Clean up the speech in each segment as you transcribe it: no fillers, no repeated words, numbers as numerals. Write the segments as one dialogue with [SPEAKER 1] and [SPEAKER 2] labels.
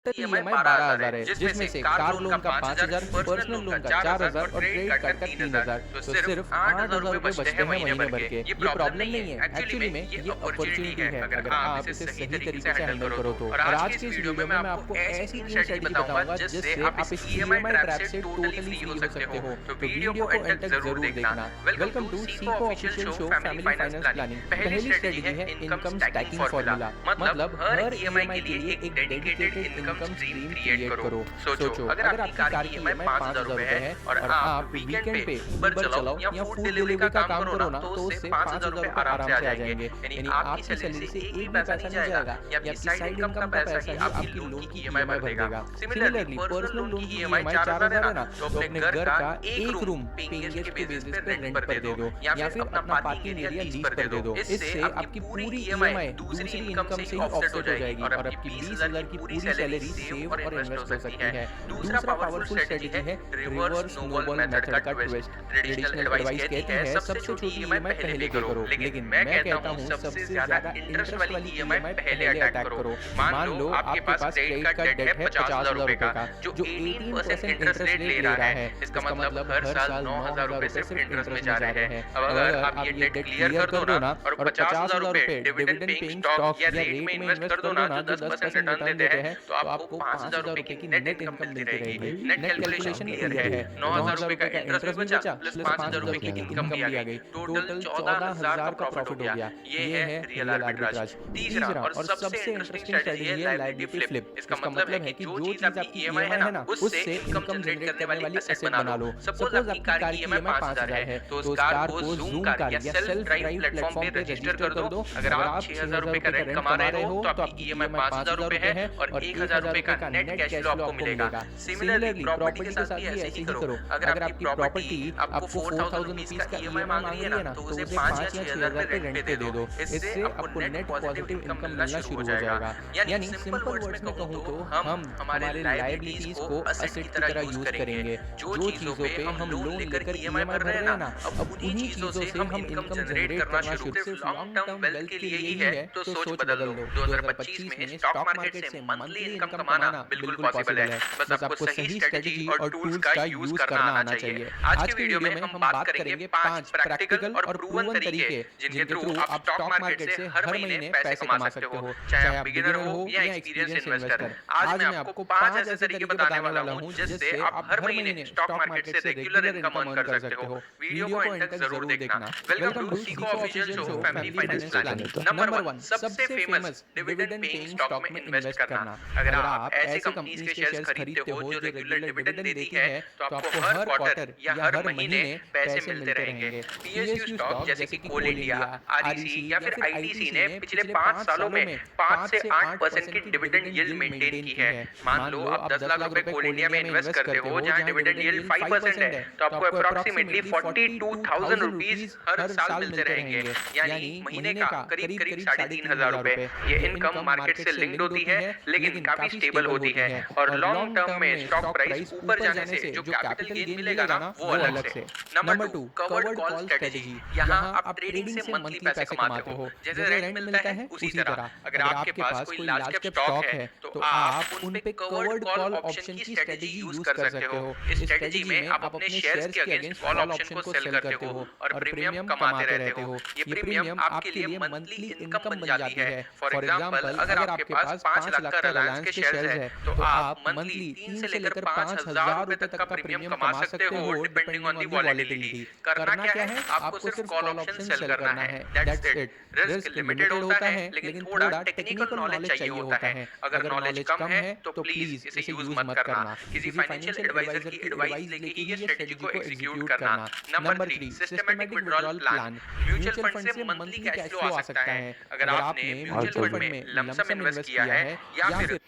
[SPEAKER 1] EMI 12,000 है, जिसमें से कार लोन का 5,000, पर्सनल लोन का 4,000 और क्रेडिट कार्ड का 3,000। तो सिर्फ 8,000 रुपए बचते हैं महीने भर के। ये प्रॉब्लम नहीं है, एक्चुअली में ये अपॉर्चुनिटी है अगर आप इसे सही तरीके से हैंडल करो तो। और आज के इस वीडियो में मैं आपको ऐसी 3 स्ट्रेटजी बताऊंगा जिससे आप इस ईएमआई ट्रैप से टोटली फ्री हो सकते हो। तो वीडियो को एंड तक जरूर देखना। वेलकम टू सीको official show family finance planning. पहली स्ट्रेटजी है इनकम स्टैकिंग फॉर्मूला, मतलब हर ईएमआई के लिए एक डेडिकेटेड इनकम स्ट्रीम क्रिएट करो। सोचो, अगर आपकी कार की ईएमआई 5,000 रुपए है और आप वीकेंड पे उबर चलाओ या फूड डिलीवरी का काम करो ना, तो उससे 5,000 रुपए आराम से आ जाएंगे। यानी आपकी सैलरी से एक भी पैसा नहीं जाएगा, या आपकी साइड इनकम का पैसा ही आपकी लोन की ईएमआई भर देगा। सिमिलरली पर्सनल लोन की ईएमआई 4,000 है ना, तो अपने घर का एक रूम पेइंग गेस्ट के बेसिस पे रेंट पर दे दो, या फिर अपना पार्किंग एरिया लीज पर दे दो। इससे आपकी पूरी ईएमआई दूसरी इनकम से ही ऑफसेट हो जाएगी और आपकी 20,000 की पूरी सैलरी सेव और इन्वेस्ट हो सकती है। दूसरा पावरफुल स्ट्रेटजी है रिवर्स स्नोबॉल मेथड का ट्विस्ट। ट्रेडिशनल एडवाइस कहती है सबसे छोटी ईएमआई पहले करो, लेकिन मैं कहता हूं सबसे ज्यादा इंटरेस्ट वाली ईएमआई पहले अटैक करो। मान लो आपके पास क्रेडिट कार्ड डेट है 50,000 रुपए का, जो 18% इंटरेस्ट रेट ले रहा है। इसका मतलब हर साल 9,000 रुपए सिर्फ इंटरेस्ट में जा रहे हैं। अब अगर आप ये डेट क्लियर कर दो ना और 50,000 रुपए डिविडेंड पेइंग स्टॉक या रेट में इन्वेस्ट कर दो ना, जो 10% रिटर्न देते हैं, तो आपको 5,000 रुपए की नेट इनकम मिलती रहेगी। नेट कैलकुलेशन क्लियर है। 9,000 रुपए का इंटरेस्ट भी बचा प्लस 5,000 रुपए की इनकम भी आ गई। टोटल 14,000 का प्रॉफिट हो गया। ये है रियल आर्बिट्राज। तीसरा और सबसे इंटरेस्टिंग स्ट्रेटजी है लायबिलिटी फ्लिप। इसका मतलब है कि जो चीज आपकी ईएमआई है ना, उससे इनकम जनरेट करने वाली एसेट बना लो। सपोज आपकी कार की ईएमआई 5,000 है, तो उस कार को ज़ूम कार या सेल्फ ड्राइव प्लेटफॉर्म पे रजिस्टर कर दो। अगर आप 6,000 रुपए का रेंट कमा रहे हो, तो आपकी ईएमआई 5,000 रुपए है और 1,000 रुपए का नेट कैश फ्लो आपको मिलेगा। सिमिलरली प्रॉपर्टी के साथ भी ऐसे ही करो। अगर आपकी प्रॉपर्टी आपको 4,000 रुपीस का ईएमआई मांग रही है ना, तो उसे 5 या 6,000 पे रेंट पे दे दो। इससे आपको नेट पॉजिटिव इनकम मिलना शुरू हो जाएगा। यानी सिंपल वर्ड्स में कहूँ तो हम हमारे लायबिलिटीज को असेट की तरह यूज करेंगे। जो चीजों पे हम लोन लेकर ईएमआई भर रहे हैं ना, अब उन्हीं चीजों से हम इनकम जनरेट करना शुरू। सिर्फ लॉन्ग टर्म वेल्थ के लिए ही है, तो सोच बदल लो। 2025 में स्टॉक मार्केट से मंथली इनकम कमाना बिल्कुल पॉसिबल है। बस आपको सही स्ट्रेटजी और टूल्स का यूज करना आना चाहिए। आज के वीडियो में हम बात करेंगे 5 प्रैक्टिकल और प्रूवन तरीके जिनके थ्रू आप स्टॉक मार्केट से हर महीने पैसे कमा सकते हो, चाहे आप बिगिनर हो या एक्सपीरियंस इन्वेस्टर। आज मैं आपको 5 ऐसे तरीके बताने वाला हूं जिससे आप हर महीने स्टॉक मार्केट से रेगुलर इनकम अर्न कर सकते हो। वीडियो को एंड तक जरूर देखना। वेलकम टू सीको official show family finance planning. Number 1 सबसे फेमस डिविडेंड पेइंग स्टॉक में इन्वेस्ट करना। अगर आप ऐसे कंपनीज के शेयर्स खरीदते हो जो रेगुलर डिविडेंड देती है, तो आपको हर क्वार्टर या हर महीने पैसे मिलते रहेंगे। पीएसयू स्टॉक जैसे कि कोल इंडिया, आरईसी या फिर आईटीसी ने पिछले 5 सालों में 5 से 8% की डिविडेंड यील्ड मेंटेन की है। मान लो आप 10 लाख रुपए कोल इंडिया में इन्वेस्ट करते हो जहां डिविडेंड यील्ड 5% है, तो आपको अप्रॉक्सीमेटली 42,000 रुपीस हर साल मिलते रहेंगे। यानी महीने का करीब 3,500 रुपए। ये इनकम मार्केट से लिंक्ड होती है, लेकिन काफी स्टेबल होती है। और लॉन्ग टर्म में स्टॉक प्राइस ऊपर जाने से जो कैपिटल गेन मिलेगा ना, वो अलग से। Number 2 covered call strategy. यहाँ आप ट्रेडिंग से मंथली पैसे कमाते हो, जैसे रेंट मिलता है उसी तरह। अगर आपके पास कोई लार्ज कैप स्टॉक है, तो आप उन पे कवर्ड कॉल ऑप्शन की स्ट्रेटजी यूज कर सकते हो। इस स्ट्रेटजी में आप अपने शेयर्स के अगेंस्ट कॉल ऑप्शन को सेल करते हो और प्रीमियम कमाते रहते हो। ये प्रीमियम आपके लिए मंथली इनकम बन जाती है। फॉर एग्जांपल, अगर आपके पास 5 लाख का रिलायंस के शेयर्स है, तो आप मंथली 3 से लेकर 5,000 रुपए तक का प्रीमियम कमा सकते हो डिपेंडिंग ऑन दी वॉलेटिलिटी। करना क्या है, आपको सिर्फ कॉल ऑप्शन सेल करना है, दैट्स इट। रिस्क लिमिटेड होता है, लेकिन थोड़ा टेक्निकल नॉलेज चाहिए होता है। अगर नॉलेज कम है तो प्लीज इसे यूज मत करना। किसी फाइनेंशियल एडवाइजर की एडवाइस लेके ही स्ट्रेटजी को एग्जीक्यूट करना। Number 3 systematic withdrawal plan. Mutual fund से मंथली कैश फ्लो आ सकता है। अगर आपने म्यूचुअल फंड में लमसम इन्वेस्ट किया है या फिर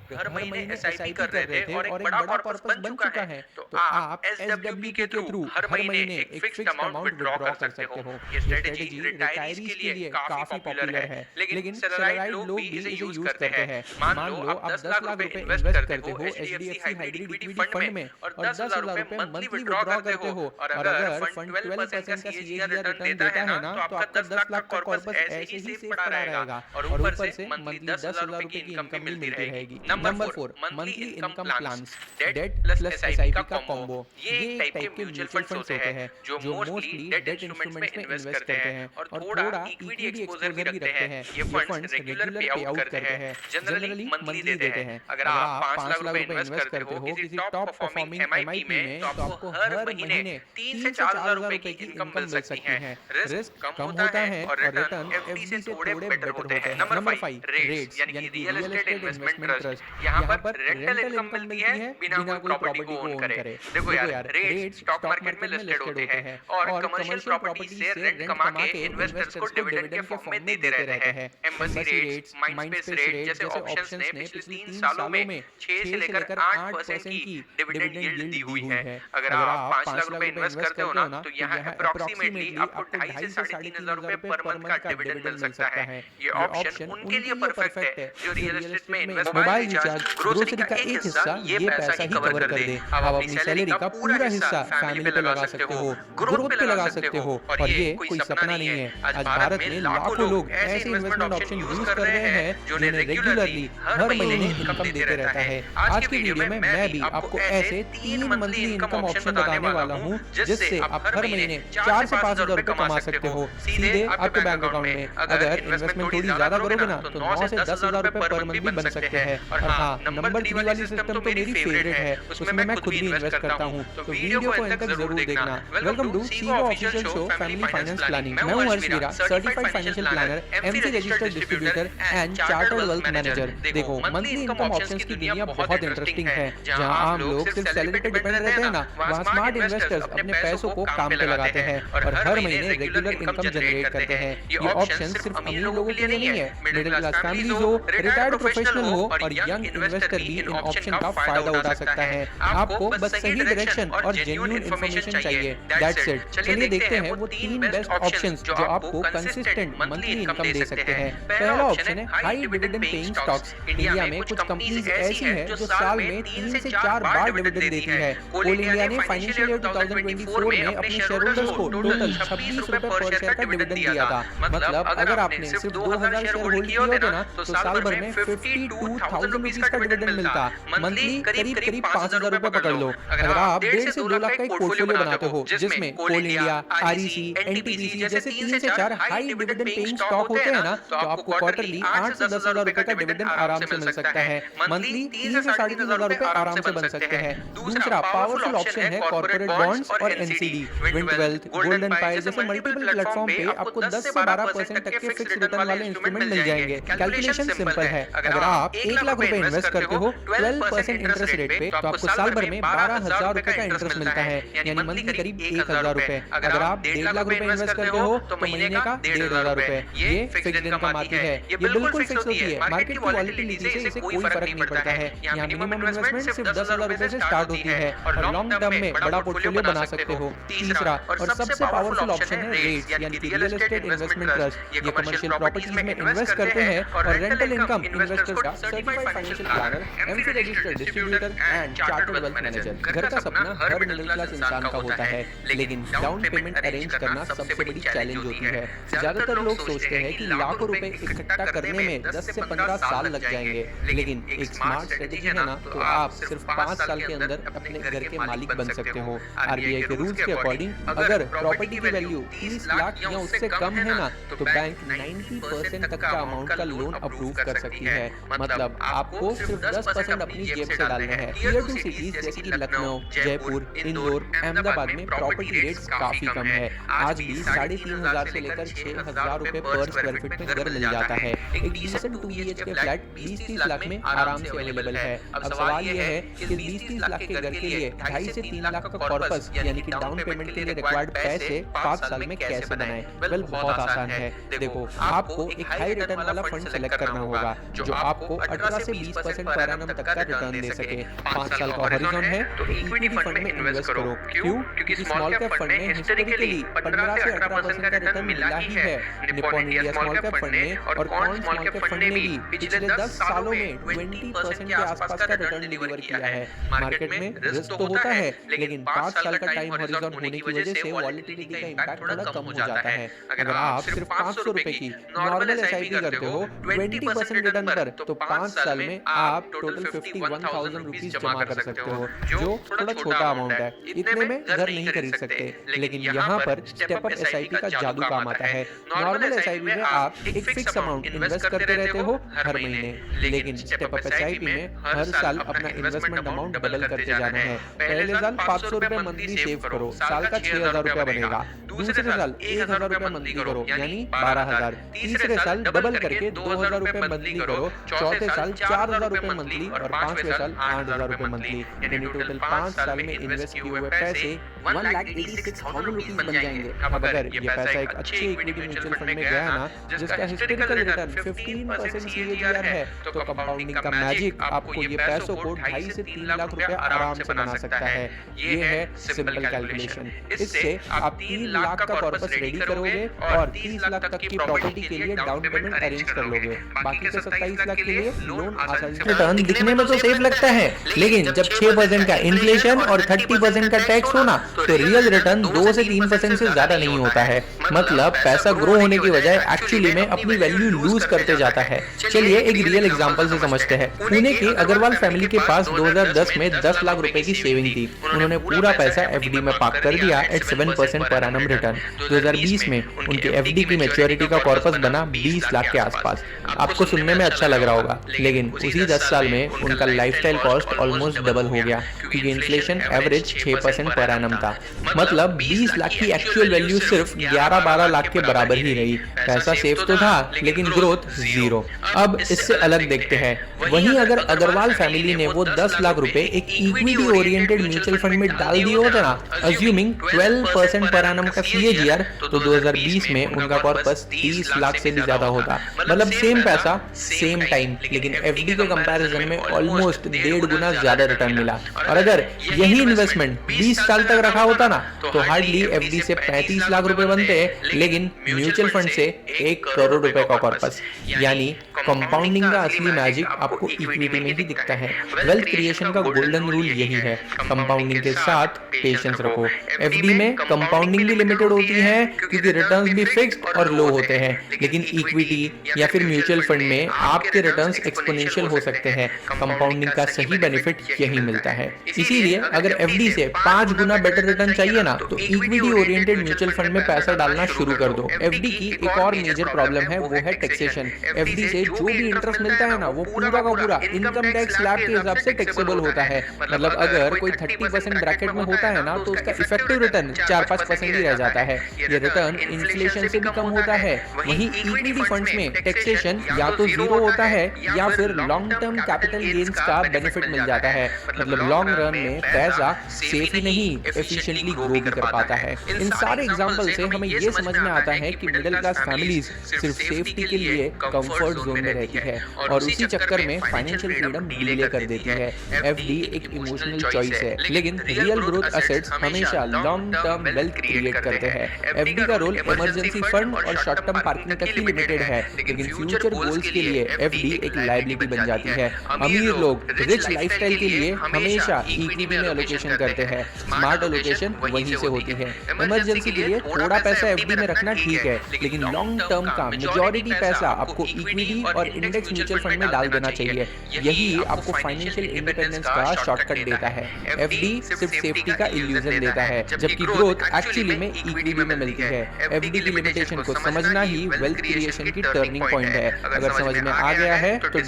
[SPEAKER 1] हर महीने एसआईपी कर रहे थे और एक बड़ा कॉर्पस बन चुका है, तो आप एसडब्ल्यूपी के थ्रू हर महीने एक फिक्स्ड अमाउंट विड्रॉ कर सकते हो। ये स्ट्रेटजी रिटायरीज के लिए काफी पॉपुलर है, लेकिन सैलरीड लोग भी इसे यूज करते हैं। मान लो आप 10 लाख रुपए इन्वेस्ट करते हो एचडीएफसी हाइब्रिड इक्विटी फंड में और 10,000 रुपए मंथली विड्रॉ करते हो, और अगर फंड 12% का सीएजीआर रिटर्न देता है ना, तो आपका 10 लाख का कॉर्पस ऐसे ही सेफ पड़ा रहेगा और ऊपर से मंथली 10,000 रुपए की इनकम भी मिलती रहेगी। Number 4 monthly income plans, debt plus SIP का कॉम्बो। ये एक टाइप के म्यूचुअल फंड्स होते हैं जो मोस्टली डेट इंस्ट्रूमेंट्स में इन्वेस्ट करते हैं और थोड़ा इक्विटी एक्सपोजर भी रखते हैं। ये फंड्स रेगुलर पे आउट करते हैं, जनरली मंथली देते हैं। अगर आप 5 लाख रुपए इन्वेस्ट करते हो किसी टॉप परफॉर्मिंग एमआईपी में, तो आपको हर महीने 3 से 4 हजार रुपए की इनकम मिल सकती है। रिस्क कम होता है और रिटर्न एफडी से थोड़े बेटर होते हैं। नंबर 5 रेट्स, यानी कि रियल एस्टेट इन्वेस्टमेंट ट्रस्ट। यहाँ पर रेंटल इनकम मिलती है बिना कोई प्रॉपर्टी को ओन करे। देखो यार, रेट्स स्टॉक मार्केट में लिस्टेड होते हैं और कमर्शियल प्रॉपर्टी से रेंट कमा के इन्वेस्टर्स को डिविडेंड के फॉर्म में देते रहते हैं। एम्बेसी रेट्स, माइंडस्पेस रेट जैसे ऑप्शंस ने पिछले 3 सालों में 6 से लेकर 8% की डिविडेंड यील्ड दी हुई है। अगर आप 5 लाख रुपए इन्वेस्ट करते हो ना, तो यहाँ अप्रोक्सीमेटली आपको 2.5 से 3.5 हजार रुपए पर मंथ का डिविडेंड मिल सकता है। ये ऑप्शन उनके लिए परफेक्ट है जो रियल एस्टेट में इन्वेस्ट करना
[SPEAKER 2] मोबाइल रिचार्ज, ग्रोसरी का एक हिस्सा ये पैसा ही कवर कर दे। आप अपनी सैलरी का पूरा हिस्सा फैमिली पे लगा सकते हो, ग्रोथ पे लगा सकते हो। और ये कोई सपना नहीं है, आज भारत में लाखों लोग ऐसे इन्वेस्टमेंट ऑप्शन यूज कर रहे हैं जो उन्हें रेगुलरली हर महीने इनकम देते रहता है। आज की वीडियो में मैं भी आपको ऐसे 3 मंथली इनकम ऑप्शन बताने वाला हूँ जिससे आप हर महीने 4 से 5 हजार रुपए कमा सकते हो सीधे आपके बैंक अकाउंट में। अगर इन्वेस्टमेंट थोड़ी ज्यादा करोगे ना, तो 9 से 10 हजार रुपए पर मंथ भी बन सकते हैं। और हाँ, नंबर 3 वाली सिस्टम तो मेरी फेवरेट है, उसमें मैं खुद भी इन्वेस्ट करता हूँ। तो वीडियो को अंत तक जरूर देखना। Welcome to CEO official show family finance planning. मैं हूँ Harsh Veera, certified financial planner, MC registered distributor and chartered wealth manager. देखो, मंथली इनकम ऑप्शंस की दुनिया बहुत इंटरेस्टिंग है। जहाँ आम लोग सिर्फ सैलरी पे डिपेंड रहते हैं ना, वहाँ स्मार्ट इन्वेस्टर्स अपने पैसों को काम पे लगाते हैं और हर महीने रेगुलर इनकम जनरेट करते हैं। ये ऑप्शन सिर्फ अमीर लोगों के लिए नहीं है, मिडिल क्लास फैमिलीज हो, रिटायर्ड प्रोफेशनल हो और यंग इन्वेस्टर भी इन ऑप्शन का फायदा उठा सकता है। आपको बस सही डायरेक्शन और जेन्युइन इंफॉर्मेशन चाहिए। That's it. चलिए देखते हैं वो 3 बेस्ट ऑप्शंस जो आपको कंसिस्टेंट मंथली इनकम दे सकते हैं। पहला ऑप्शन है high dividend paying stocks. India में कुछ कंपनीज ऐसी हैं जो साल में 3 से 4 बार डिविडेंड देती है। कोल इंडिया ने फाइनेंशियल ईयर 2024 में अपने शेयरहोल्डर्स को टोटल 26 रुपए पर शेयर का डिविडेंड दिया था। मतलब अगर आपने सिर्फ 2000 शेयर होल्ड किए होते ना, तो साल भर में 52,000 रुपीस का डिविडेंड मिलता। मंथली करीब 5,000 रुपए पकड़ लो। अगर आप 1.5 से 2 लाख का एक पोर्टफोलियो बनाते हो जिसमें कोल इंडिया, आरईसी, एनटीपीसी जैसे 3 से 4 हाई डिविडेंड पेइंग स्टॉक होते हैं ना, तो आपको क्वार्टरली 8 से 10 हजार रुपए का डिविडेंड आराम से मिल सकता है। मंथली 3 से 3.5 हजार रुपए आराम से बन सकते हैं। दूसरा पावरफुल ऑप्शन है कॉर्पोरेट बॉन्ड्स और NCD. Wind wealth, golden pile जैसे मल्टीपल प्लेटफॉर्म पे आपको 10 से 12% तक के फिक्स रिटर्न वाले इंस्ट्रूमेंट मिल जाएंगे। कैलकुलेशन सिंपल है, अगर आप 1 लाख रुपए इन्वेस्ट करते हो 12% इंटरेस्ट रेट पे, तो आपको साल भर में 12,000 रुपए का इंटरेस्ट मिलता है, यानी मंथली करीब 1,000 रुपए। अगर आप 1.5 लाख रुपए इन्वेस्ट करते हो तो महीने का 1,500 रुपए ये फिक्स्ड इनकम आती है। ये बिल्कुल फिक्स होती है, मार्केट की वॉलेटिलिटी से इसे कोई फर्क नहीं पड़ता है। यहाँ मिनिमम इन्वेस्टमेंट सिर्फ 10,000 रुपए से स्टार्ट होती है और लॉन्ग टर्म में बड़ा पोर्टफोलियो बना सकते हो। तीसरा और सबसे पावरफुल ऑप्शन है रेट्स, यानी कि रियल एस्टेट इन्वेस्टमेंट ट्रस्ट। ये कमर्शियल प्रॉपर्टीज में इन्वेस्ट करते हैं और रेंटल इनकम इन्वेस्टर्स का certified financial planner, MC registered distributor and chartered wealth manager. घर का सपना हर मिडिल क्लास इंसान का होता है, लेकिन डाउन पेमेंट अरेंज करना सबसे बड़ी चैलेंज होती है। ज्यादातर लोग सोचते हैं कि लाखों रुपए इकट्ठा करने में 10 से 15 साल लग जाएंगे, लेकिन एक स्मार्ट स्ट्रेटेजी है ना, तो आप सिर्फ 5 साल के अंदर अपने घर के मालिक बन सकते हो। आरबीआई के रूल्स के अकॉर्डिंग अगर प्रॉपर्टी की वैल्यू 30 लाख या उससे कम है ना, तो बैंक 90% तक का अमाउंट का लोन अप्रूव कर सकती है। मतलब आपको सिर्फ 10% अपनी जेब से डालने हैं। टियर 2 सिटीज जैसे कि लखनऊ, जयपुर, इंदौर, अहमदाबाद में प्रॉपर्टी रेट्स काफी कम है। आज भी 3,500 से लेकर 6,000 रुपए पर स्क्वायर फीट में घर मिल जाता है। एक डिसेंट 2 BHK फ्लैट 20-30 लाख में आराम से अवेलेबल है। अब सवाल यह है कि 20-30 लाख के घर के लिए 2.5 से 3 लाख का कॉर्पस यानी कि डाउन पेमेंट के लिए रिक्वायर्ड पैसे 5 साल में कैसे बनाएं? वेल, बहुत आसान है। देखो, आपको एक हाई रिटर्न वाला फंड सेलेक्ट करना होगा जो आपको 18 से 20% पर एनम तक का रिटर्न दे सके। 5 साल का हॉरिजॉन है तो इक्विटी फंड में इन्वेस्ट करो। क्यों? क्योंकि स्मॉल कैप फंड में हिस्टोरिकली 15 से 18% का रिटर्न मिला ही है। Nippon India small cap fund ने और कॉर्न स्मॉल कैप फंड ने भी पिछले 10 सालों में 20% के आसपास का रिटर्न डिलीवर किया है। मार्केट में रिस्क तो होता है, लेकिन 5 साल का टाइम हॉरिजॉन होने की वजह से वॉलेटिलिटी का इंपैक्ट थोड़ा कम हो जाता है। अगर आप सिर्फ 500 रुपए की नॉर्मल एसआईपी करते हो 20% रिटर्न पर, तो 5 साल में में आप टोटल 51,000 रुपीज जमा कर सकते हो, जो थोड़ा छोटा अमाउंट है। इतने में घर नहीं खरीद सकते, लेकिन यहाँ पर स्टेप अप एसआईपी का जादू काम आता है। नॉर्मल एसआईपी में आप एक फिक्स अमाउंट इन्वेस्ट करते रहते हो हर महीने, लेकिन स्टेप अप एसआईपी में हर साल अपना इन्वेस्टमेंट अमाउंट डबल करते जाना है। पहले साल 500 रुपए मंथली सेव करो, साल का 6,000 रुपया बनेगा। दूसरे साल 1,000 रुपया मंथली करो, यानी 12,000। तीसरे साल डबल करके 2,000 रुपए मंथली करो। चौथे साल 4,000 रुपए मंथली और पांचवें साल 8,000 रुपए मंथली। यानी टोटल 5 साल में इन्वेस्ट किए हुए पैसे
[SPEAKER 1] 1,86,000 रुपीज बन जाएंगे।
[SPEAKER 2] अब अगर ये पैसा एक अच्छे इक्विटी म्यूचुअल फंड में गया ना, जिसका हिस्टोरिकल रिटर्न 15% सीएजीआर है, तो कंपाउंडिंग का मैजिक आपको ये पैसों को 2.5 से 3 लाख रुपए आराम से बना सकता है। ये है सिंपल कैलकुलेशन। इससे आप 3 लाख का कॉर्पस रेडी करोगे और 30 लाख तक की प्रॉपर्टी के लिए डाउन पेमेंट अरेंज कर लोगे। बाकी के 27 लाख के लिए लोन आसानी से।
[SPEAKER 1] रिटर्न दिखने में तो सेफ लगता है, लेकिन जब 6% का इन्फ्लेशन और 30% का टैक्स होना, तो रियल रिटर्न 2 से 3% से ज्यादा नहीं होता है। मतलब पैसा ग्रो होने की बजाय एक्चुअली में अपनी वैल्यू लूज करते जाता है। चलिए एक रियल एग्जांपल से समझते हैं। पुणे की अग्रवाल फैमिली के पास 2010 में 10 लाख रुपए की सेविंग थी। उन्होंने पूरा पैसा एफडी में पार्क कर दिया एट 7% पर एनम रिटर्न। 2020 में उनके एफडी की मैच्योरिटी का कॉर्पस बना 20 लाख के आसपास। आपको सुनने में अच्छा लग रहा होगा, लेकिन उसी 10 साल में उनका लाइफस्टाइल कॉस्ट ऑलमोस्ट डबल हो गया, क्योंकि इन्फ्लेशन एवरेज 6% पर एनम था। मतलब 20 लाख की एक्चुअल वैल्यू सिर्फ 11-12 लाख के बराबर ही रही। पैसा सेफ तो था, लेकिन ग्रोथ जीरो। अब इससे अलग देखते हैं। वहीं अगर अग्रवाल फैमिली ने वो 10 लाख रुपए एक इक्विटी ओरिएंटेड म्यूचुअल फंड में डाल दिए होते ना, अज्यूमिंग 12% पर एनम का सीएजीआर, तो 2020 में उनका कॉर्पस 30 लाख से भी ज्यादा होता। मतलब सेम पैसा सेम टाइम, लेकिन एफडी के कंपैरिजन में ऑलमोस्ट 1.5 गुना ज्यादा रिटर्न मिला। और अगर यही इन्वेस्टमेंट 20 साल तक रखा होता ना, तो हार्डली एफडी से 35 लाख रुपए बनते, लेकिन म्यूचुअल फंड से 1 करोड़ रुपए का कॉर्पस। यानी कंपाउंडिंग का असली मैजिक आपको इक्विटी में ही दिखता है। वेल्थ क्रिएशन का गोल्डन रूल यही है, कंपाउंडिंग के साथ पेशेंस रखो। एफडी में कंपाउंडिंग भी लिमिटेड होती है, क्योंकि रिटर्न्स भी फिक्स्ड और लो होते हैं, लेकिन इक्विटी या फिर म्यूचुअल फंड में आपके रिटर्न्स एक्सपोनेंशियल हो सकते हैं। कंपाउंडिंग का सही बेनिफिट यही मिलता है। इसीलिए अगर एफडी से 5 गुना बेटर रिटर्न चाहिए ना, तो इक्विटी ओरिएंटेड म्यूचुअल फंड में पैसा डालना शुरू कर दो। एफडी की एक और मेजर प्रॉब्लम है, वो है टैक्सेशन। एफडी से जो भी इंटरेस्ट मिलता है ना, वो पूरा का पूरा इनकम टैक्स स्लैब के हिसाब से टैक्सेबल होता है। मतलब अगर कोई 30% ब्रैकेट में होता है ना, तो उसका इफेक्टिव रिटर्न 4-5% ही रह जाता है। ये रिटर्न इन्फ्लेशन से भी कम होता है। वहीं इक्विटी फंड्स में टैक्सेशन या तो जीरो होता है, या फिर लॉन्ग टर्म कैपिटल गेन्स का बेनिफिट मिल जाता है। मतलब लॉन्ग रन में पैसा सेफ ही नहीं, एफिशिएंटली ग्रो भी कर पाता है। इन सारे एग्जांपल से हमें ये समझ में आता है कि मिडिल क्लास फैमिलीज सिर्फ सेफ्टी के लिए कंफर्ट जोन में रहती है, और उसी चक्कर में फाइनेंशियल फ्रीडम डिले कर देती है। एफडी एक इमोशनल चॉइस है, लेकिन रियल ग्रोथ एसेट्स हमेशा लॉन्ग टर्म वेल्थ क्रिएट करते हैं। एफडी का रोल इमरजेंसी फंड और शॉर्ट टर्म पार्किंग तक ही लिमिटेड है, लेकिन फ्यूचर गोल्स के लिए एफडी एक लायबिलिटी बन जाती है। अमीर लोग रिच लाइफस्टाइल के लिए हमेशा इक्विटी में एलोकेशन करते हैं। स्मार्ट एलोकेशन वहीं से होती है। इमरजेंसी के लिए थोड़ा पैसा एफडी में रखना ठीक है, लेकिन लॉन्ग टर्म का मेजॉरिटी पैसा आपको इक्विटी और इंडेक्स म्यूचुअल फंड में डाल देना चाहिए। यही आपको फाइनेंशियल इंडिपेंडेंस का शॉर्टकट देता है। एफडी सिर्फ सेफ्टी का इल्यूजन देता है, जबकि ग्रोथ एक्चुअली में इक्विटी में मिलती है। एफडी की लिमिटेशन को समझना ही वेल्थ क्रिएशन की टर्निंग पॉइंट है। अगर समझ में आ गया है तो